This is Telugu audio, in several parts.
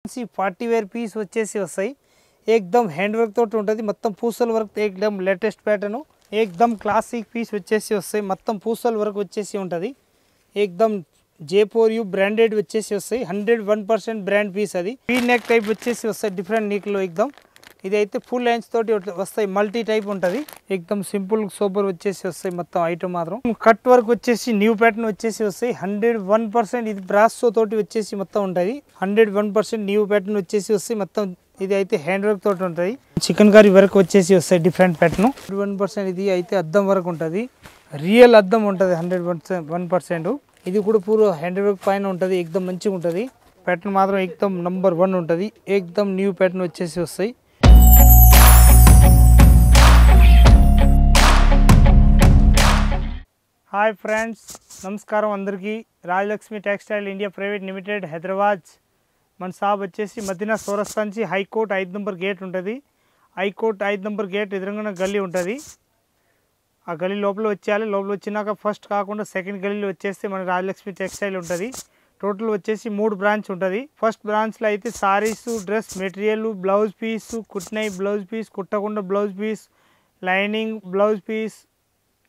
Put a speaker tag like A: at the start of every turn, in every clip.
A: पार्टी वेर पीस వచ్చేసి వస్తాయి एकदम हैंड वर्क తోటి ఉంటది మొత్తం పూసల వర్క్ एकदम లేటెస్ట్ ప్యాటర్న్ एकदम క్లాసిక్ పీస్ వచ్చేసి వస్తాయి మొత్తం పూసల వర్క్ వచ్చేసి ఉంటది एकदम J4U బ్రాండెడ్ వచ్చేసి వస్తాయి 101% బ్రాండ్ పీస్ అది వీ నెక్ టైప్ వచ్చేసి వస్తాయి డిఫరెంట్ నెక్ లో एकदम ఇదైతే ఫుల్ లెంగ్త్ తోటి వస్తాయి మల్టీ టైప్ ఉంటది एकदम సింపుల్ సూపర్ వచ్చేసి వస్తాయి మొత్తం ఐటమ్ మాత్రం కట్ వర్క్ వచ్చేసి న్యూ ప్యాటర్న్ వచ్చేసి వస్తాయి 101% ఇది బ్రాసో తోటి వచ్చేసి మొత్తం ఉంటది 101% న్యూ ప్యాటర్న్ వచ్చేసి వస్తాయి మొత్తం ఇది అయితే హ్యాండ్ వర్క్ తోటి ఉంటది చికెన్ కర్రీ వర్క్ వచ్చేసి వస్తాయి డిఫరెంట్ ప్యాటర్న్ 101% ఇది అయితే అద్దం వర్క్ ఉంటది రియల్ అద్దం ఉంటది 101% ఇది కూడా పూర హ్యాండ్ వర్క్ పైన ఉంటది एकदम మంచిగా ఉంటది ప్యాటర్న్ మాత్రం एकदम నంబర్ 1 ఉంటది एकदम న్యూ ప్యాటర్న్ వచ్చేసి వస్తాయి हाय फ्रेंड्स नमस्कार अंदर की Rajalakshmi textile India private limited Hyderabad मन साहब వచ్చేసి మదీనా సౌరస్థాంచి హైకోర్ట్ 5 నంబర్ గేట్ ఉంటది హైకోర్ట్ 5 నంబర్ గేట్ ఎదురుగానే గల్లీ ఉంటది ఆ గల్లీ లోపల వచ్చేయాలి లోపల వచ్చినాక ఫస్ట్ కాకుండా సెకండ్ గల్లీలో వచ్చేస్తే మన రాజలక్ష్మి టెక్స్టైల్ ఉంటది టోటల్ వచ్చేసి 3 బ్రాంచ్ ఉంటది ఫస్ట్ బ్రాంచ్ లో అయితే sarees dress material blouse piece కుట్నై బ్లౌజ్ పీస్ కుట్టకుండా blouse piece lining blouse piece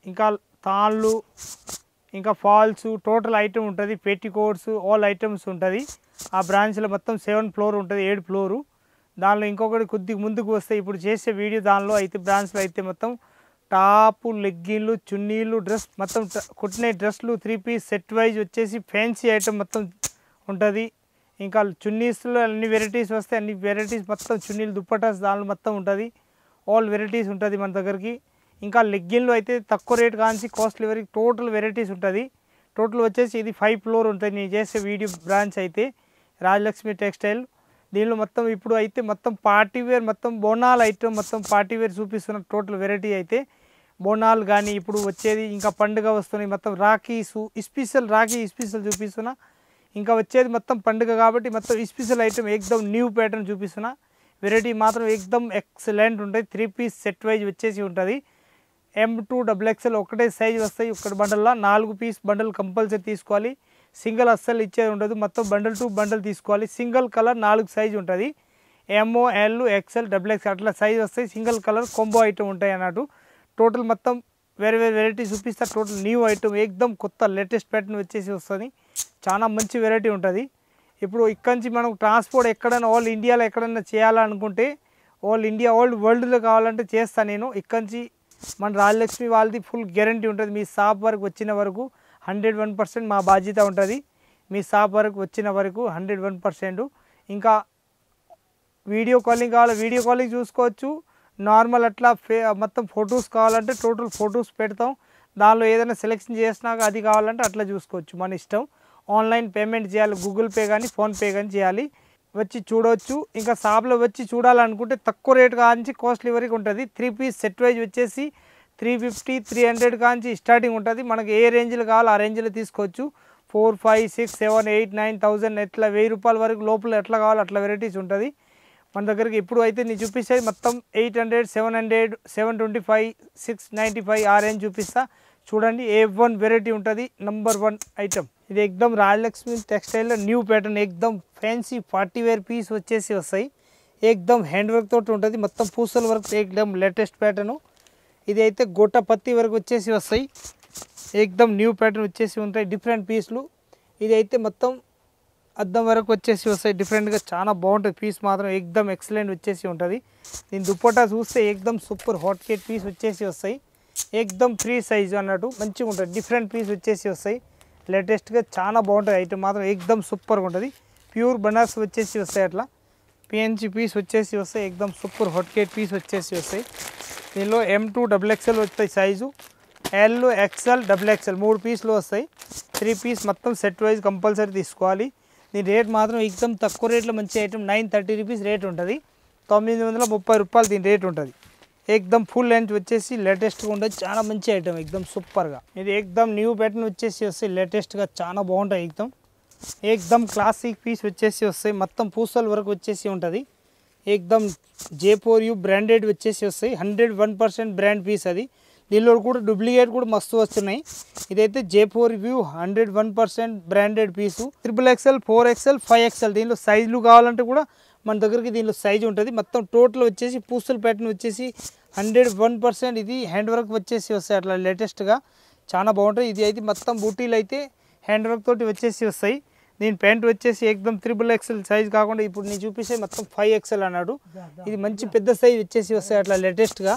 A: ఇంకా తాళ్ళు ఇంకా ఫాల్స్ టోటల్ ఐటమ్ ఉంటుంది పెట్టికోట్స్ ఆల్ ఐటమ్స్ ఉంటుంది ఆ బ్రాంచ్లో మొత్తం 7 ఫ్లోర్ ఉంటుంది 7 ఫ్లోరు దానిలో ఇంకొకటి కొద్దిగా ముందుకు వస్తే ఇప్పుడు చేసే వీడియో దానిలో అయితే బ్రాంచ్లో అయితే మొత్తం టాపు లెగ్గిన్లు చున్నీలు డ్రెస్ మొత్తం కుట్టిన డ్రెస్లు 3 పీస్ సెట్ వైజ్ వచ్చేసి ఫ్యాన్సీ ఐటమ్ మొత్తం ఉంటుంది ఇంకా చున్నీస్లో అన్ని వెరైటీస్ వస్తాయి అన్ని వెరైటీస్ మొత్తం చున్నీలు దుప్పటాస్ దానిలో మొత్తం ఉంటుంది ఆల్ వెరైటీస్ ఉంటుంది మన దగ్గరికి ఇంకా లెగ్గిన్లో అయితే తక్కువ రేట్ కాంచి కాస్ట్లీ వరకు టోటల్ వెరైటీస్ ఉంటుంది టోటల్ వచ్చేసి ఇది 5 ఫ్లోర్ ఉంటుంది నేను చేసే వీడియో బ్రాంచ్ అయితే రాజలక్ష్మి టెక్స్టైల్ దీనిలో మొత్తం ఇప్పుడు అయితే మొత్తం పార్టీ వేర్ మొత్తం బోనాల్ ఐటమ్ మొత్తం పార్టీ వేర్ చూపిస్తున్న టోటల్ వెరైటీ అయితే బోనాల్ కానీ ఇప్పుడు వచ్చేది ఇంకా పండుగ వస్తున్నాయి మొత్తం రాఖీసు స్పెషల్ రాఖీ స్పెషల్ చూపిస్తున్నా ఇంకా వచ్చేది మొత్తం పండుగ కాబట్టి మొత్తం స్పెషల్ ఐటమ్ एकदम న్యూ ప్యాటర్న్ చూపిస్తున్నా వెరైటీ మాత్రం एकदम ఎక్సలెంట్ ఉంటుంది 3 పీస్ సెట్ వైజ్ వచ్చేసి ఉంటుంది M2 XXL ఒకటే సైజ్ వస్తాయి ఒక్కటి బండల్లో 4 పీస్ బండల్ కంపల్సరీ తీసుకోవాలి సింగిల్ అస్సలు ఇచ్చేది ఉండదు మొత్తం బండల్ టు బండల్ తీసుకోవాలి సింగిల్ కలర్ 4 సైజ్ ఉంటుంది MO L XL XXL అట్లా సైజ్ వస్తాయి సింగిల్ కలర్ కాంబో ఐటమ్ ఉంటాయి అన్నట్టు టోటల్ మొత్తం వేరే వేరే వెరైటీ చూపిస్తా టోటల్ న్యూ ఐటమ్ एकदम కొత్త లేటెస్ట్ ప్యాటర్న్ వచ్చేసి వస్తుంది చాలా మంచి వెరైటీ ఉంటుంది ఇప్పుడు ఇక్కడి నుంచి మనం ట్రాన్స్పోర్ట్ ఎక్కడైనా ఆల్ ఇండియాలో ఎక్కడైనా చేయాలనుకుంటే ఆల్ ఇండియా ఆల్ వరల్డ్లో కావాలంటే చేస్తాను నేను ఇక్కడి నుంచి మన రాజలక్ష్మి వాళ్ళది ఫుల్ గ్యారంటీ ఉంటుంది మీ షాప్ వరకు వచ్చిన వరకు 101% మా బాధ్యత ఉంటుంది మీ షాప్ వరకు వచ్చిన వరకు 101% ఇంకా వీడియో కాలింగ్ కావాలి వీడియో కాలింగ్ చూసుకోవచ్చు నార్మల్ అట్లా మొత్తం ఫొటోస్ కావాలంటే టోటల్ ఫొటోస్ పెడతాం దానిలో ఏదైనా సెలెక్షన్ చేసినాక అది కావాలంటే అట్లా చూసుకోవచ్చు మన ఇష్టం ఆన్లైన్ పేమెంట్ చేయాలి గూగుల్ పే కానీ ఫోన్పే కానీ చేయాలి వచ్చి చూడవచ్చు ఇంకా షాప్లో వచ్చి చూడాలనుకుంటే తక్కువ రేట్ కాంచి కాస్ట్లీ వరకు ఉంటుంది 3 పీస్ సెట్ వైజ్ వచ్చేసి 350 300 కాంచి స్టార్టింగ్ ఉంటుంది మనకి ఏ రేంజ్లో కావాలో ఆ రేంజ్లో తీసుకోవచ్చు 4 5 6 7 8 9,000 ఎట్లా 1000 రూపాయల వరకు లోపల ఎట్లా కావాలో అట్లా వెరైటీస్ ఉంటుంది మన దగ్గరికి ఇప్పుడు అయితే నేను చూపిస్తాయి మొత్తం 800 700 725 695 ఆ రేంజ్ చూపిస్తా చూడండి A1 వెరైటీ ఉంటుంది నంబర్ 1 ఐటమ్ ఇది एकदम రాజలక్ష్మి టెక్స్టైల్లో న్యూ ప్యాటర్న్ एकदम ఫ్యాన్సీ పార్టీ వేర్ పీస్ వచ్చేసి వస్తాయి एकदम హ్యాండ్ వర్క్ తోటి ఉంటుంది మొత్తం పూసల వర్క్ एकदम లేటెస్ట్ ప్యాటర్న్ ఇది అయితే గోట పత్తి వరకు వచ్చేసి వస్తాయి एकदम న్యూ ప్యాటర్న్ వచ్చేసి ఉంటాయి డిఫరెంట్ పీస్లు ఇది అయితే మొత్తం అద్దం వరకు వచ్చేసి వస్తాయి డిఫరెంట్గా చాలా బాగుంటుంది పీస్ మాత్రం एकदम ఎక్సలెంట్ వచ్చేసి ఉంటుంది దీని దుప్పటా చూస్తే एकदम సూపర్ హాట్ కేట్ పీస్ వచ్చేసి వస్తాయి एकदम ఫ్రీ సైజు అన్నట్టు మంచిగా ఉంటుంది డిఫరెంట్ పీస్ వచ్చేసి వస్తాయి లేటెస్ట్గా చాలా బాగుంటుంది ఐటమ్ మాత్రం एकदम సూపర్గా ఉంటుంది ప్యూర్ బనారస్ వచ్చేసి వస్తాయి అట్లా PNG పీస్ వచ్చేసి వస్తాయి एकदम సూపర్ హాట్ కేట్ పీస్ వచ్చేసి వస్తాయి దీనిలో M2 XXL వస్తాయి సైజు L XL XXL 3 పీస్లు వస్తాయి 3 పీస్ మొత్తం సెట్ వైజ్ కంపల్సరీ తీసుకోవాలి దీని రేట్ మాత్రం एकदम తక్కువ రేట్లో మంచి ఐటమ్ 930 రూపీస్ రేట్ ఉంటుంది 930 రూపాయలు దీని రేట్ ఉంటుంది एकदम ఫుల్ లెంత్ వచ్చేసి లేటెస్ట్గా ఉంటుంది చాలా మంచి ఐటమ్ एकदम సూపర్గా ఇది एकदम న్యూ ప్యాటర్న్ వచ్చేసి వస్తాయి లేటెస్ట్గా చాలా బాగుంటాయి एकदम క్లాసిక్ పీస్ వచ్చేసి వస్తాయి మొత్తం పూసల వరకు వచ్చేసి ఉంటుంది एकदम J4U బ్రాండెడ్ వచ్చేసి వస్తాయి 101% బ్రాండ్ పీస్ అది దీనిలో కూడా డూప్లికేట్ కూడా మస్తు వస్తున్నాయి. ఇదైతే జైపూర్ వ్యూ 101% బ్రాండెడ్ పీసు. XXL 4XL 5XL దీనిలో సైజులు కావాలంటే కూడా మన దగ్గరికి దీనిలో సైజు ఉంటుంది. మొత్తం టోటల్ వచ్చేసి పూసల ప్యాటర్న్ వచ్చేసి 101% ఇది హ్యాండ్ వర్క్ వచ్చేసి వస్తాయి అట్లా లేటెస్ట్గా చాలా బాగుంటుంది. ఇది అయితే మొత్తం బూటీలు అయితే హ్యాండ్ వర్క్ తోటి వచ్చేసి వస్తాయి. దీని ప్యాంట్ వచ్చేసి ఏకదం XXL సైజ్ కాకుండా ఇప్పుడు నేను చూపిస్తే మొత్తం 5XL అన్నాడు. ఇది మంచి పెద్ద సైజ్ వచ్చేసి వస్తాయి అట్లా లేటెస్ట్గా.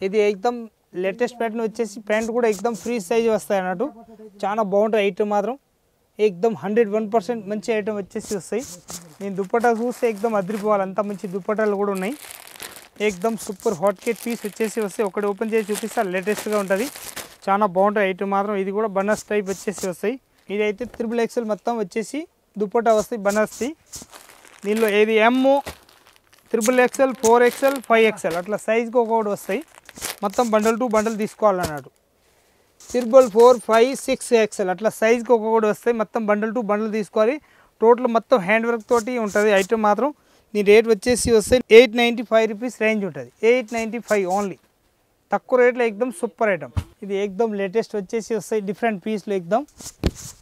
A: ఇది ఏకదం లేటెస్ట్ ప్యాటర్న్ వచ్చేసి ప్యాంట్ కూడా ఏకదం ఫ్రీ సైజ్ వస్తాయి అన్నట్టు. చాలా బాగుంటుంది ఐటమ్ మాత్రం ఏకదం 101% మంచి ఐటమ్ వచ్చేసి వస్తాయి. నేను దుప్పటా చూస్తే ఏకదం అదిరిపోవాలి, అంత మంచి దుప్పటాలు కూడా ఉన్నాయి. ఏకదం సూపర్ హాట్ కేట్ పీస్ వచ్చేసి వస్తాయి. ఒకటి ఓపెన్ చేసి చూపిస్తే లేటెస్ట్గా ఉంటుంది, చాలా బాగుంటుంది ఐటమ్ మాత్రం. ఇది కూడా బనాస్ టైప్ వచ్చేసి వస్తాయి. ఇది అయితే XXL మొత్తం వచ్చేసి దుప్పటా వస్తాయి బనాస్ది. దీనిలో ఏది MO XXL 4XL 5XL అట్లా సైజ్కి ఒక్కొక్కటి వస్తాయి. మొత్తం బండల్ టు బండల్ తీసుకోవాలన్నాడు. 4 5 6XL అట్లా సైజ్కి ఒక్కొక్కటి వస్తాయి. మొత్తం బండల్ టు బండల్ తీసుకోవాలి. టోటల్ మొత్తం హ్యాండ్ వర్క్ తోటి ఉంటుంది ఐటమ్ మాత్రం. దీని రేట్ వచ్చేసి వస్తాయి 895 రూపీస్ రేంజ్ ఉంటుంది. 895 ఓన్లీ, తక్కువ రేట్లో ఏకదం సూపర్ ఐటమ్. ఇది ఏకదం లేటెస్ట్ వచ్చేసి వస్తాయి డిఫరెంట్ పీస్లు ఏకదం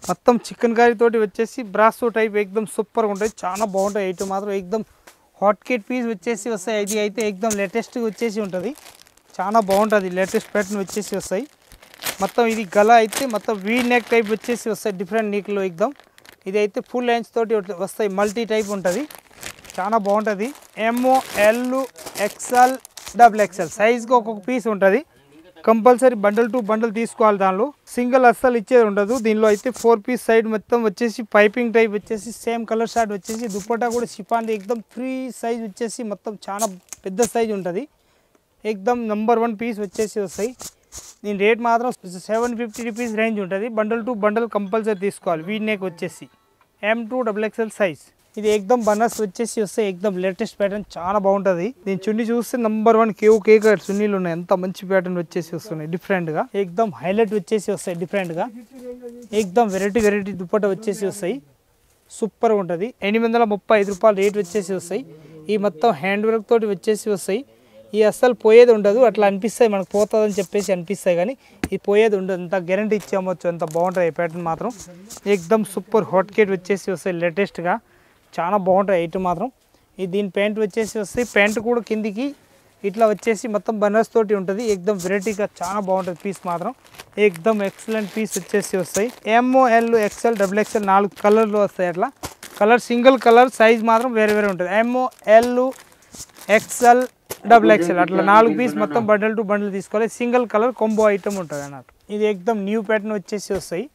A: మొత్తం చికెన్ కర్రీ తోటి వచ్చేసి బ్రాసో టైప్ ఏకదం సూపర్గా ఉంటుంది, చాలా బాగుంటుంది ఐటమ్ మాత్రం. ఏకదం హాట్ కేట్ పీస్ వచ్చేసి వస్తాయి. ఇది అయితే ఏకదం లేటెస్ట్గా వచ్చేసి ఉంటుంది, చాలా బాగుంటుంది. లేటెస్ట్ ప్యాటర్న్ వచ్చేసి వస్తాయి మొత్తం. ఇది గల అయితే మొత్తం వీ నెక్ టైప్ వచ్చేసి వస్తాయి డిఫరెంట్ నెక్లో ఏకదం. ఇది అయితే ఫుల్ లెన్స్ తోటి వస్తాయి, మల్టీ టైప్ ఉంటుంది, చాలా బాగుంటుంది. MO L XL XXL సైజ్కి ఒక్కొక్క పీస్ ఉంటుంది. కంపల్సరీ బండల్ టు బండల్ తీసుకోవాలి. దానిలో సింగిల్ అస్సలు ఇచ్చేది ఉండదు. దీనిలో అయితే 4 పీస్ సైడ్ మొత్తం వచ్చేసి పైపింగ్ టైప్ వచ్చేసి సేమ్ కలర్ షార్ట్ వచ్చేసి దుప్పటా కూడా షిఫాన్ ఏకదం ఫ్రీ సైజ్ వచ్చేసి మొత్తం చాలా పెద్ద సైజ్ ఉంటుంది. ఏకదం నెంబర్ 1 పీస్ వచ్చేసి వస్తాయి. దీని రేట్ మాత్రం 750 రూపీస్ రేంజ్ ఉంటుంది. బండల్ టు బండల్ కంపల్సరీ తీసుకోవాలి. వీ నెక్ వచ్చేసి M2 XXL సైజ్. ఇది ఏకదం బనాస్ వచ్చేసి వస్తాయి. ఏకదం లేటెస్ట్ ప్యాటర్న్ చాలా బాగుంటుంది. దీని చున్నీ చూస్తే నెంబర్ 1 కేక్ చున్నీలు ఉన్నాయి, ఎంత మంచి ప్యాటర్న్ వచ్చేసి వస్తున్నాయి డిఫరెంట్గా. ఏకదం హైలైట్ వచ్చేసి వస్తాయి డిఫరెంట్గా. ఏకదం వెరైటీ దుప్పట వచ్చేసి వస్తాయి, సూపర్గా ఉంటుంది. 835 రూపాయలు రేట్ వచ్చేసి వస్తాయి. ఈ మొత్తం హ్యాండ్ వర్క్ తోటి వచ్చేసి వస్తాయి. ఈ అస్సలు పోయేది ఉండదు, అట్లా అనిపిస్తాయి మనకు పోతుందని చెప్పేసి అనిపిస్తాయి, కానీ ఇది పోయేది ఉండదు. అంత గ్యారంటీ ఇచ్చేయచ్చు, అంత బాగుంటుంది ఈ ప్యాటర్న్ మాత్రం. ఏకదం సూపర్ హాట్ కేట్ వచ్చేసి వస్తాయి లేటెస్ట్గా, చాలా బాగుంటుంది ఐటమ్ మాత్రం. ఇది దీని ప్యాంట్ వచ్చేసి వస్తాయి. ప్యాంట్ కూడా కిందికి ఇట్లా వచ్చేసి మొత్తం బనాస్ తోటి ఉంటుంది. ఏకదం వెరైటీగా చాలా బాగుంటుంది పీస్ మాత్రం. ఏకదం ఎక్సలెంట్ పీస్ వచ్చేసి వస్తాయి. MO L XL XXL 4 కలర్లు వస్తాయి. అట్లా కలర్ సింగిల్ కలర్ సైజ్ మాత్రం వేరే ఉంటుంది. MO L XL XXL అట్లా 4 పీస్ మొత్తం బండల్ టు బండల్ తీసుకోవాలి. సింగిల్ కలర్ కొంబో ఐటమ్ ఉంటుంది అన్నట్టు. ఇది ఏకదం న్యూ ప్యాటర్న్ వచ్చేసి వస్తాయి,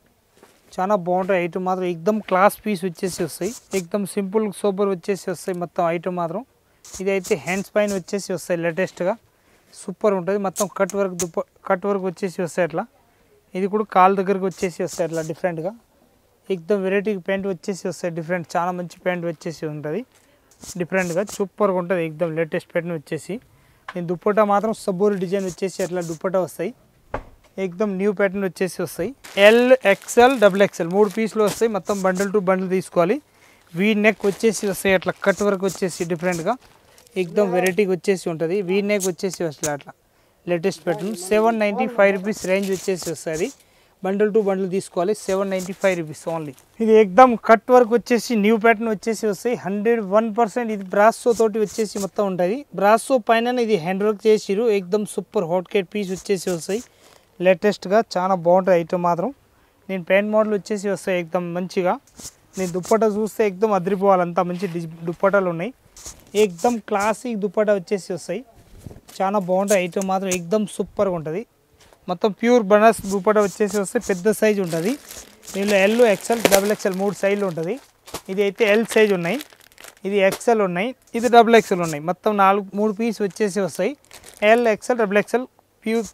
A: చాలా బాగుంటాయి ఐటమ్ మాత్రం. ఏకదం క్లాస్ పీస్ వచ్చేసి వస్తాయి. ఏకదం సింపుల్ సూపర్ వచ్చేసి వస్తాయి మొత్తం ఐటమ్ మాత్రం. ఇది అయితే హ్యాండ్స్ పైన వచ్చేసి వస్తాయి లేటెస్ట్గా, సూపర్ ఉంటుంది. మొత్తం కట్ వర్క్ వచ్చేసి వస్తాయి అట్లా. ఇది కూడా కాల్ దగ్గరకు వచ్చేసి వస్తాయి అట్లా డిఫరెంట్గా. ఏకదం వెరైటీ ప్యాంట్ వచ్చేసి వస్తాయి డిఫరెంట్, చాలా మంచి ప్యాంట్ వచ్చేసి ఉంటుంది డిఫరెంట్గా, సూపర్గా ఉంటుంది. ఏకదం లేటెస్ట్ ప్యాటర్న్ వచ్చేసి. నేను దుప్పటా మాత్రం సబ్బోరి డిజైన్ వచ్చేసి అట్లా దుప్పటా వస్తాయి. ఏకదం న్యూ ప్యాటర్న్ వచ్చేసి వస్తాయి. L XL XXL 3 పీస్లు వస్తాయి. మొత్తం బండల్ టు బండల్ తీసుకోవాలి. వీ నెక్ వచ్చేసి వస్తాయి అట్లా, కట్ వర్క్ వచ్చేసి డిఫరెంట్గా ఏకదం వెరైటీగా వచ్చేసి ఉంటుంది. వీ నెక్ వచ్చేసి వస్తాయి అట్లా లేటెస్ట్ ప్యాటర్న్. 795 రూపీస్ రేంజ్ వచ్చేసి వస్తుంది. బండల్ టు బండల్ తీసుకోవాలి. 795 రూపీస్ ఓన్లీ. ఇది ఏకదం కట్ వర్క్ వచ్చేసి న్యూ ప్యాటర్న్ వచ్చేసి వస్తాయి. 101% ఇది బ్రాసో తోటి వచ్చేసి మొత్తం ఉంటుంది. బ్రాసో పైన ఇది హ్యాండ్ వర్క్ చేసిరు. ఏకదం సూపర్ హాట్ కేట్ పీస్ వచ్చేసి వస్తాయి లేటెస్ట్గా, చాలా బాగుంటుంది ఐటమ్ మాత్రం. నేను ప్యాంట్ మోడల్ వచ్చేసి వస్తాయి ఏకదం మంచిగా. నేను దుప్పటా చూస్తే ఏకదం అదిరిపోవాలి, అంత మంచి దుప్పటాలు ఉన్నాయి. ఏకదం క్లాసిక్ దుప్పటా వచ్చేసి వస్తాయి, చాలా బాగుంటుంది ఐటమ్ మాత్రం. ఏకదం సూపర్గా ఉంటుంది. మొత్తం ప్యూర్ బనాస్ దుప్పటా వచ్చేసి వస్తే పెద్ద సైజు ఉంటుంది. దీనిలో L XL XXL 3 సైజులు ఉంటుంది. ఇది అయితే L సైజ్ ఉన్నాయి, ఇది XL ఉన్నాయి, ఇది XXL ఉన్నాయి. మొత్తం 3 పీస్ వచ్చేసి వస్తాయి. L XL XXL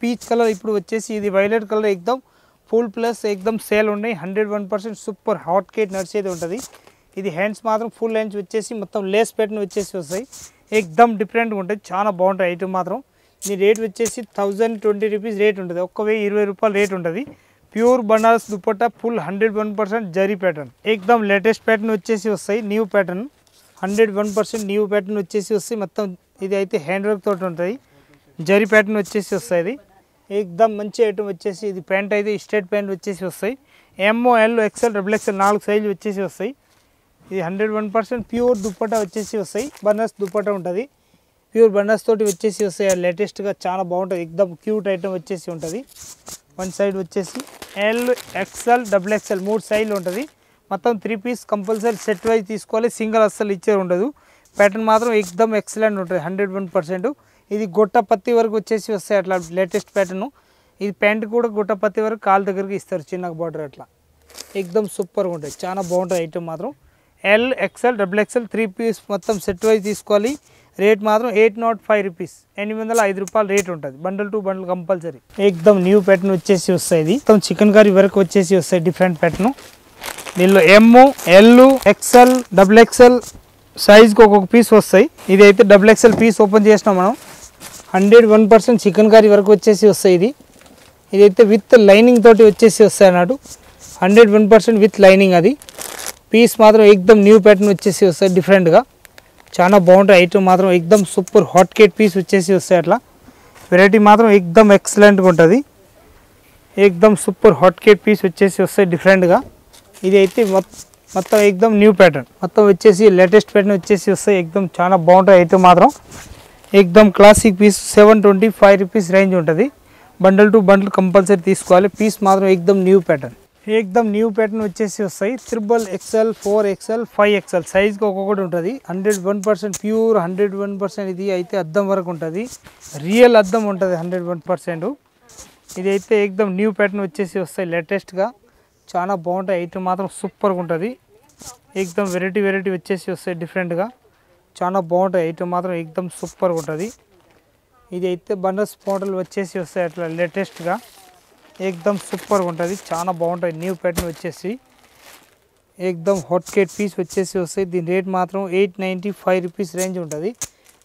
A: peach colour ఇప్పుడు వచ్చేసి ఇది వైలెట్ కలర్ ఏకదం ఫుల్ ప్లస్ ఏకదం సేల్ ఉన్నాయి. 101% సూపర్ హాట్ కేట్ నడిచేది ఉంటుంది. ఇది హ్యాండ్స్ మాత్రం ఫుల్ హ్యాండ్స్ వచ్చేసి మొత్తం లేస్ ప్యాటర్న్ వచ్చేసి వస్తాయి. ఏకదం డిఫరెంట్గా ఉంటుంది, చాలా బాగుంటుంది ఐటమ్ మాత్రం. దీని రేట్ వచ్చేసి 1020 రూపీస్ రేట్ ఉంటుంది. 1020 రూపాయలు రేట్ ఉంటుంది. Pure Banaras dupatta full 101% zari pattern. ఏకదం లేటెస్ట్ ప్యాటర్న్ వచ్చేసి వస్తాయి. న్యూ ప్యాటర్న్ 101% న్యూ ప్యాటర్న్ వచ్చేసి వస్తాయి మొత్తం. ఇది అయితే హ్యాండ్ వర్క్ తోటి ఉంటుంది. జరీ ప్యాటర్న్ వచ్చేసి వస్తుంది. ఏకదమ్ మంచి ఐటమ్ వచ్చేసి ఇది ప్యాంట్ అయితే స్ట్రైట్ ప్యాంట్ వచ్చేసి వస్తాయి M L XL double XL 4 సైజులు వచ్చేసి వస్తాయి ఇది 101% ప్యూర్ దుప్పటా వచ్చేసి వస్తాయి బనారస్ దుప్పటా ఉంటుంది ప్యూర్ బనారస్ తోటి వచ్చేసి వస్తాయి లేటెస్ట్గా చాలా బాగుంటుంది ఏకదమ్ క్యూట్ ఐటమ్ వచ్చేసి ఉంటుంది వన్ సైడ్ వచ్చేసి ఎల్ ఎక్స్ఎల్ డబుల్ ఎక్స్ఎల్ 3 సైజులు ఉంటుంది మొత్తం 3 పీస్ కంపల్సరీ సెట్ వైజ్ తీసుకోవాలి సింగిల్ అస్సలు ఇచ్చే ఉండదు ప్యాటర్న్ మాత్రం ఏకదమ్ ఎక్సలెంట్ ఉంటుంది 101%. ఇది గొట్ట పత్తి వరకు వచ్చేసి వస్తాయి అట్లా లేటెస్ట్ ప్యాటర్న్ ఇది ప్యాంట్ కూడా గొట్ట పత్తి వరకు కాలు దగ్గరికి ఇస్తారు చిన్న బార్డర్ అట్లా ఏకదమ్ సూపర్గా ఉంటుంది చాలా బాగుంటుంది ఐటమ్ మాత్రం L XL double XL 3 piece మొత్తం సెట్ వైజ్ తీసుకోవాలి రేట్ మాత్రం 805 రూపీస్ 805 రూపాయలు రేట్ ఉంటుంది బండల్ టు బండల్ కంపల్సరీ ఏకదమ్ న్యూ ప్యాటర్న్ వచ్చేసి వస్తాయి ఇది మొత్తం చికెన్ కర్రీ వరకు వచ్చేసి వస్తాయి డిఫరెంట్ ప్యాటర్న్ దీనిలో ఎంఓ ఎల్ ఎక్స్ఎల్ డబుల్ ఎక్స్ఎల్ సైజ్కి ఒక్కొక్క పీస్ వస్తాయి ఇది అయితే డబుల్ ఎక్స్ఎల్ పీస్ ఓపెన్ చేసినాం మనం 101% చికెన్ కర్రీ వరకు వచ్చేసి వస్తాయి ఇదైతే విత్ లైనింగ్ తోటి వచ్చేసి వస్తాయి అన్నట్టు 101% విత్ లైనింగ్ అది పీస్ మాత్రం ఏకదమ్ న్యూ ప్యాటర్న్ వచ్చేసి వస్తాయి డిఫరెంట్గా చాలా బాగుంటుంది ఐటమ్ మాత్రం ఏకదమ్ సూపర్ హాట్ కేట్ పీస్ వచ్చేసి వస్తాయి అట్లా వెరైటీ మాత్రం ఏకదమ్ ఎక్సలెంట్గా ఉంటుంది ఏకదమ్ సూపర్ హాట్ కేట్ పీస్ వచ్చేసి వస్తాయి డిఫరెంట్గా ఇది అయితే మొత్తం ఏకదమ్ న్యూ ప్యాటర్న్ మొత్తం వచ్చేసి లేటెస్ట్ ప్యాటర్న్ వచ్చేసి వస్తాయి ఏకదమ్ చాలా బాగుంటుంది ఐటమ్ మాత్రం ఏకదమ్ క్లాసిక్ పీస్ 725 రూపీస్ రేంజ్ ఉంటుంది బండల్ టు బండల్ కంపల్సరీ తీసుకోవాలి పీస్ మాత్రం ఏకదమ్ న్యూ ప్యాటర్న్ వచ్చేసి వస్తాయి 3XL 4XL 5XL సైజ్కి ఒక్కొక్కటి ఉంటుంది 101% ప్యూర్ 101% ఇది అయితే అద్దం వరకు ఉంటుంది రియల్ అద్దం ఉంటుంది 101% ఇది అయితే ఏకదమ్ న్యూ ప్యాటర్న్ వచ్చేసి వస్తాయి లేటెస్ట్గా చాలా బాగుంటుంది ఐటమ్ మాత్రం సూపర్గా ఉంటుంది ఏకదమ్ వెరైటీ వచ్చేసి వస్తాయి డిఫరెంట్గా చాలా బాగుంటుంది ఐటమ్ మాత్రం ఏకదమ్ సూపర్గా ఉంటుంది ఇది అయితే బనారస్ మోడల్ వచ్చేసి వస్తాయి అట్లా లేటెస్ట్గా ఏకదమ్ సూపర్గా ఉంటుంది చాలా బాగుంటుంది న్యూ ప్యాటర్న్ వచ్చేసి ఏకదమ్ హాట్ కేట్ పీస్ వచ్చేసి వస్తాయి దీని రేట్ మాత్రం 895 రూపీస్ రేంజ్ ఉంటుంది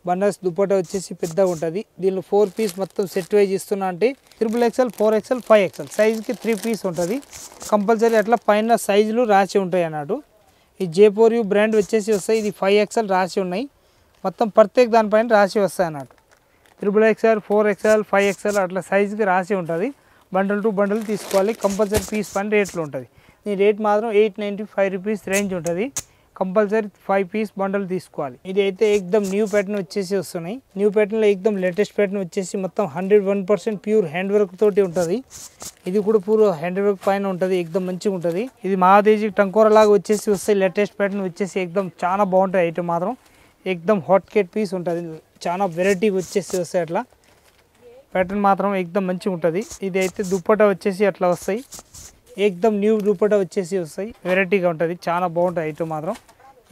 A: బనారస్ దుపట్టా వచ్చేసి పెద్దగా ఉంటుంది దీనిలో 4 పీస్ మొత్తం సెట్ వైజ్ ఇస్తున్నా అంటే XXL 4XL 5XL సైజ్కి 3 పీస్ ఉంటుంది కంపల్సరీ అట్లా పైన సైజులు రాసి ఉంటాయి అన్నట్టు ఈ జేపోరియు బ్రాండ్ వచ్చేసి వస్తాయి ఇది 5XL రాసి ఉన్నాయి మొత్తం ప్రత్యేక దానిపైన రాసి వస్తాయి అన్నట్టు XXL 4XL 5XL అట్లా సైజుకి రాసి ఉంటుంది బండల్ టు బండల్ తీసుకోవాలి కంపల్సరీ పీస్ పైన రేట్లో ఉంటుంది దీని రేట్ మాత్రం 895 రూపీస్ రేంజ్ ఉంటుంది కంపల్సరీ 5 పీస్ బండల్ తీసుకోవాలి ఇది అయితే ఏకదమ్ న్యూ ప్యాటర్న్ వచ్చేసి వస్తున్నాయి న్యూ ప్యాటర్న్లో ఏకదమ్ లేటెస్ట్ ప్యాటర్న్ వచ్చేసి మొత్తం 101% ప్యూర్ హ్యాండ్ వర్క్ తోటి ఉంటుంది ఇది కూడా పూర్వ హ్యాండ్ వర్క్ పైన ఉంటుంది ఏకదమ్ మంచిగా ఉంటుంది ఇది మహాదేజీ టంకోర లాగా వచ్చేసి వస్తాయి లేటెస్ట్ ప్యాటర్న్ వచ్చేసి ఏకదమ్ చాలా బాగుంటుంది ఐటమ్ మాత్రం ఏకదమ్ హాట్ కేట్ పీస్ ఉంటుంది చాలా వెరైటీ వచ్చేసి వస్తాయి అట్లా ప్యాటర్న్ మాత్రం ఏకదమ్ మంచిగా ఉంటుంది ఇది అయితే దుప్పటా వచ్చేసి అట్లా వస్తాయి ఏకదమ్ న్యూ దుపట్టా వచ్చేసి వస్తాయి వెరైటీగా ఉంటుంది చాలా బాగుంటుంది ఐటమ్ మాత్రం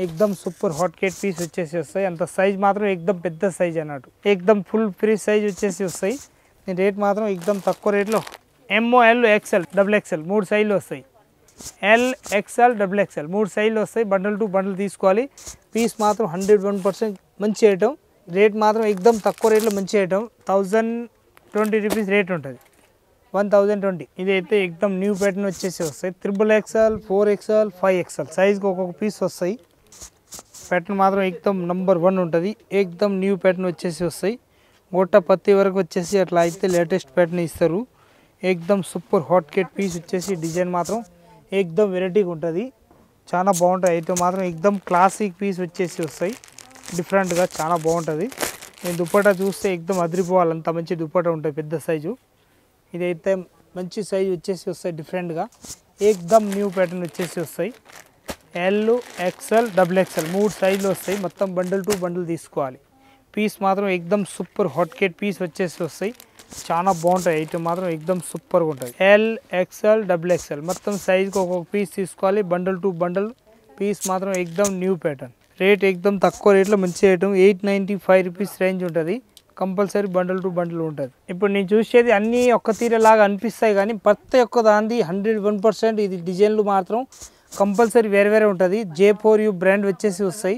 A: ఏకదమ్ సూపర్ హాట్ కేట్ పీస్ వచ్చేసి వస్తాయి అంత సైజ్ మాత్రం ఏకదమ్ పెద్ద సైజ్ అన్నట్టు ఏకదమ్ ఫుల్ ఫ్రీ సైజ్ వచ్చేసి వస్తాయి దీని రేట్ మాత్రం ఏకదమ్ తక్కువ రేట్లో M L XL double XL 3 సైజులు వస్తాయి ఎల్ ఎక్స్ఎల్ డబుల్ ఎక్స్ఎల్ 3 సైజులు వస్తాయి బండల్ టు బండల్ తీసుకోవాలి పీస్ మాత్రం 101% మంచి ఐటమ్ రేట్ మాత్రం ఏకదమ్ తక్కువ రేట్లో మంచి ఐటమ్ 1020 రూపీస్ రేట్ ఉంటుంది 1020 ఇది అయితే ఏకదమ్ న్యూ ప్యాటర్న్ వచ్చేసి వస్తాయి XXL 4XL 5XL సైజ్కి ఒక్కొక్క పీస్ వస్తాయి ప్యాటర్న్ మాత్రం ఏకదమ్ నంబర్ 1 ఉంటుంది ఏకదమ్ న్యూ ప్యాటర్న్ వచ్చేసి వస్తాయి గోట పత్తి వరకు వచ్చేసి అట్లా అయితే లేటెస్ట్ ప్యాటర్న్ ఇస్తారు ఏకదమ్ సూపర్ హాట్ కేట్ పీస్ వచ్చేసి డిజైన్ మాత్రం ఏకదమ్ వెరైటీగా ఉంటుంది చాలా బాగుంటుంది ఐటమ్ మాత్రం ఏకదమ్ క్లాసిక్ పీస్ వచ్చేసి వస్తాయి డిఫరెంట్గా చాలా బాగుంటుంది నేను దుపట్టా చూస్తే ఏకదమ్ అదిరిపోవాలి అంత మంచి దుపట్టా ఉంటుంది పెద్ద సైజు ఇదైతే మంచి సైజు వచ్చేసి వస్తాయి డిఫరెంట్గా ఏకదమ్ న్యూ ప్యాటర్న్ వచ్చేసి వస్తాయి ఎల్ ఎక్స్ఎల్ డబుల్ ఎక్స్ఎల్ 3 సైజులు వస్తాయి మొత్తం బండల్ టు బండల్ తీసుకోవాలి పీస్ మాత్రం ఏకదమ్ సూపర్ హాట్ కేట్ పీస్ వచ్చేసి వస్తాయి చాలా బాగుంటాయి ఐటమ్ మాత్రం ఏకదమ్ సూపర్గా ఉంటుంది ఎల్ ఎక్స్ఎల్ డబుల్ ఎక్స్ఎల్ మొత్తం సైజుకి ఒక్కొక్క పీస్ తీసుకోవాలి బండల్ టు బండల్ పీస్ మాత్రం ఏకదమ్ న్యూ ప్యాటర్న్ రేట్ ఏకదమ్ తక్కువ రేట్లో మంచి ఐటమ్ 895 రూపీస్ రేంజ్ ఉంటుంది కంపల్సరీ బండల్ టు బండల్ ఉంటుంది ఇప్పుడు నేను చూసేది అన్నీ ఒక్క తీరేలాగా అనిపిస్తాయి కానీ ప్రతి ఒక్క దాంది 101% ఇది డిజైన్లు మాత్రం కంపల్సరీ వేరే ఉంటుంది J4U బ్రాండ్ వచ్చేసి వస్తాయి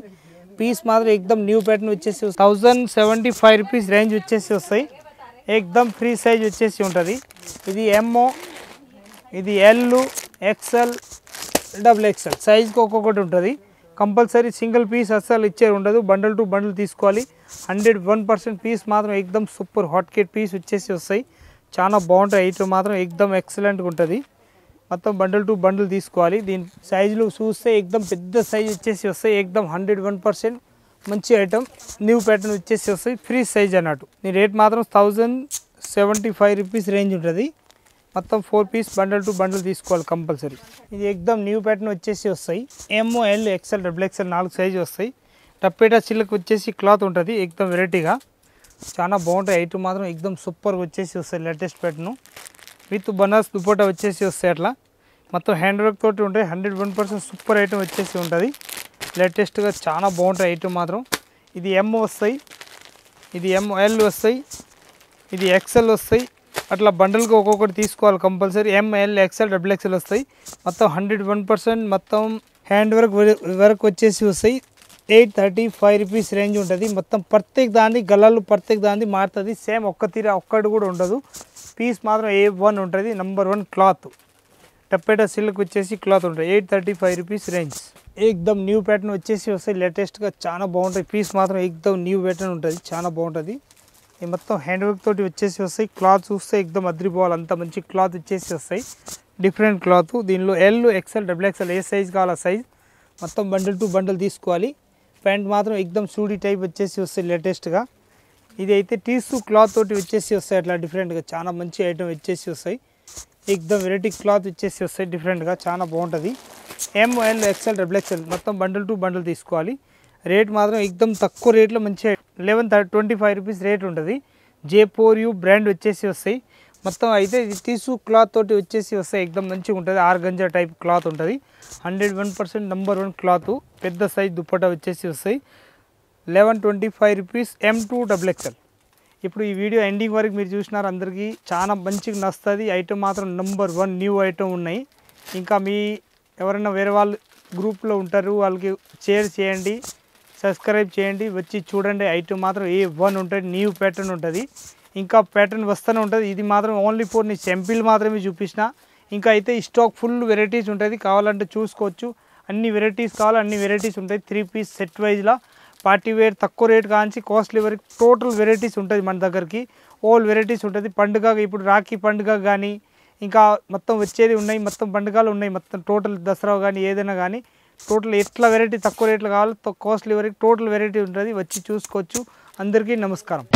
A: పీస్ మాత్రం ఏకదమ్ న్యూ ప్యాటర్న్ వచ్చేసి 1075 రూపీస్ రేంజ్ వచ్చేసి వస్తాయి ఏకదమ్ ఫ్రీ సైజ్ వచ్చేసి ఉంటుంది ఇది ఎంఓ ఇది ఎల్ ఎక్స్ఎల్ డబుల్ ఎక్స్ఎల్ సైజ్కి ఒక్కొక్కటి ఉంటుంది కంపల్సరీ సింగిల్ పీస్ అస్సలు ఇచ్చే ఉండదు బండల్ టు బండల్ తీసుకోవాలి 101% పీస్ మాత్రం ఏకదమ్ సూపర్ హాట్ కేట్ పీస్ వచ్చేసి వస్తాయి చాలా బాగుంటాయి. ఐటమ్ మాత్రం ఎక్దమ్ ఎక్సలెంట్గా ఉంటుంది. మొత్తం బండిల్ టు బండిల్ తీసుకోవాలి. దీని సైజులు చూస్తే ఎక్దమ్ పెద్ద సైజ్ వచ్చేసి వస్తాయి. ఎక్దమ్ 101% మంచి ఐటమ్. న్యూ ప్యాటర్న్ వచ్చేసి వస్తాయి. ఫ్రీ సైజ్ అన్నట్టు. దీని రేట్ మాత్రం 1075 రూపీస్ రేంజ్ ఉంటుంది. మొత్తం 4 పీస్ బండిల్ టు బండిల్ తీసుకోవాలి కంపల్సరీ. ఇది ఎక్దమ్ న్యూ ప్యాటర్న్ వచ్చేసి వస్తాయి. ML XL XXL 4 సైజు వస్తాయి. టప్పేటా సిల్క్ వచ్చేసి క్లాత్ ఉంటుంది. ఎక్దమ్ వెరైటీగా చాలా బాగుంటాయి. ఐటమ్ మాత్రం ఎక్దమ్ సూపర్గా వచ్చేసి వస్తాయి. Latest pattern with Banaras dupatta వచ్చేసి వస్తాయి. అట్లా మొత్తం హ్యాండ్ వర్క్ తోటి ఉంటాయి. 101% సూపర్ ఐటమ్ వచ్చేసి ఉంటుంది. లేటెస్ట్గా చాలా బాగుంటాయి ఐటమ్ మాత్రం. ఇది M వస్తాయి, ఇది ML వస్తాయి, ఇది XL వస్తాయి. అట్లా బండల్గా ఒక్కొక్కటి తీసుకోవాలి కంపల్సరీ. ML XL XXL వస్తాయి. మొత్తం 101% మొత్తం హ్యాండ్ వర్క్ వచ్చేసి వస్తాయి. 835 రూపీస్ రేంజ్ ఉంటుంది. మొత్తం ప్రత్యేక దాన్ని గల్లాలు ప్రత్యేక దాన్ని మారుతుంది. సేమ్ ఒక్క తీర ఒక్కటి కూడా ఉండదు. పీస్ మాత్రం A1 ఉంటుంది. నంబర్ 1 క్లాత్ టప్పేటా సిల్క్ వచ్చేసి క్లాత్ ఉంటుంది. 835 రూపీస్ రేంజ్. ఎక్దమ్ న్యూ ప్యాటర్న్ వచ్చేసి వస్తాయి. లేటెస్ట్గా చాలా బాగుంటాయి. పీస్ మాత్రం ఎక్దమ్ న్యూ ప్యాటర్న్ ఉంటుంది. చాలా బాగుంటుంది. ఇది మొత్తం హ్యాండ్ వర్క్ తోటి వచ్చేసి వస్తాయి. క్లాత్ చూస్తే ఎక్దమ్ అద్రిపోవాలి. అంత మంచి క్లాత్ వచ్చేసి వస్తాయి. Different cloth. దీనిలో L XL XXL ఏ సైజ్ కావాలా సైజ్. మొత్తం బండిల్ టు బండిల్ తీసుకోవాలి. ప్యాంట్ మాత్రం ఎక్దమ్ సూడీ టైప్ వచ్చేసి వస్తాయి. లేటెస్ట్గా ఇది అయితే టీసు క్లాత్ తోటి వచ్చేసి వస్తాయి. అట్లా డిఫరెంట్గా చాలా మంచి ఐటమ్ వచ్చేసి వస్తాయి. ఎక్దమ్ వెరైటీ క్లాత్ వచ్చేసి వస్తాయి. డిఫరెంట్గా చాలా బాగుంటుంది. ML XL XXL మొత్తం బండిల్ టు బండిల్ తీసుకోవాలి. రేట్ మాత్రం ఎక్దమ్ తక్కువ రేట్లో మంచి 1125 రూపీస్ రేట్ ఉంటుంది. J4U బ్రాండ్ వచ్చేసి వస్తాయి. మొత్తం అయితే ఇది టీసు క్లాత్ తోటి వచ్చేసి వస్తాయి. ఎక్దమ్ మంచిగా ఉంటుంది. ఆర్గంజా టైప్ క్లాత్ ఉంటుంది. 101% నంబర్ 1 క్లాత్. పెద్ద సైజ్ దుప్పట్టా వచ్చేసి వస్తాయి. 1125 రూపీస్ M2 XXL. ఇప్పుడు ఈ వీడియో ఎండింగ్ వరకు మీరు చూసినారు. అందరికీ చాలా మంచిగా నచ్చుతుంది. ఐటమ్ మాత్రం నంబర్ 1 న్యూ ఐటమ్ ఉన్నాయి. ఇంకా మీ ఎవరైనా వేరే వాళ్ళు గ్రూప్లో ఉంటారు, వాళ్ళకి షేర్ చేయండి, సబ్స్క్రైబ్ చేయండి, వచ్చి చూడండి. ఐటమ్ మాత్రం A1 ఉంటుంది. న్యూ ప్యాటర్న్ ఉంటుంది. ఇంకా ప్యాటర్న్ వస్తూనే ఉంటుంది. ఇది మాత్రం ఓన్లీ ఫోర్ నీ సింపుల్ మాత్రమే చూపించిన. ఇంకా అయితే స్టాక్ ఫుల్ వెరైటీస్ ఉంటుంది. కావాలంటే చూసుకోవచ్చు. అన్ని వెరైటీస్ కావాలి, అన్ని వెరైటీస్ ఉంటాయి. 3 పీస్ సెట్ వైజ్లా పార్టీ వేర్ తక్కువ రేట్ కాంచి కాస్ట్లీ వరకు టోటల్ వెరైటీస్ ఉంటుంది మన దగ్గరికి. ఓల్ వెరైటీస్ ఉంటుంది. పండుగ ఇప్పుడు రాఖీ పండుగ కానీ ఇంకా మొత్తం వచ్చేది ఉన్నాయి. మొత్తం పండుగలు ఉన్నాయి. మొత్తం టోటల్ దసరా కానీ ఏదైనా కానీ టోటల్ ఎట్లా వెరైటీ తక్కువ రేట్లు కావాలో కాస్ట్లీ వరకు టోటల్ వెరైటీ ఉంటుంది. వచ్చి చూసుకోవచ్చు. అందరికీ నమస్కారం.